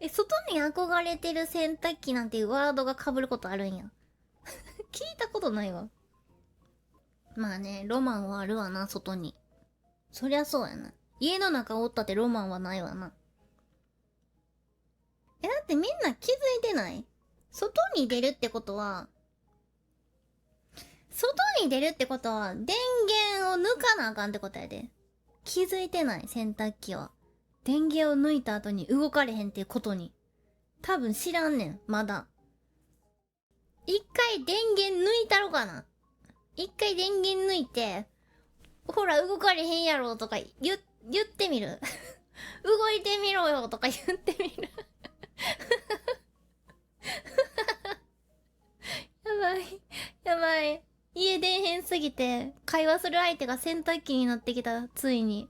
外に憧れてる洗濯機なんていうワードが被ることあるんや。聞いたことないわ。まあね、ロマンはあるわな、外に。そりゃそうやな。家の中おったってロマンはないわな。だってみんな気づいてない？外に出るってことは、電源を抜かなあかんってことやで。気づいてない、洗濯機は。電源を抜いた後に動かれへんっていうことに。多分知らんねん、まだ。一回電源抜いたろかな。一回電源抜いて、ほら動かれへんやろとか言ってみる。動いてみろよとか言ってみる。やばい。やばい。家出えへんすぎて、会話する相手が洗濯機になってきた、ついに。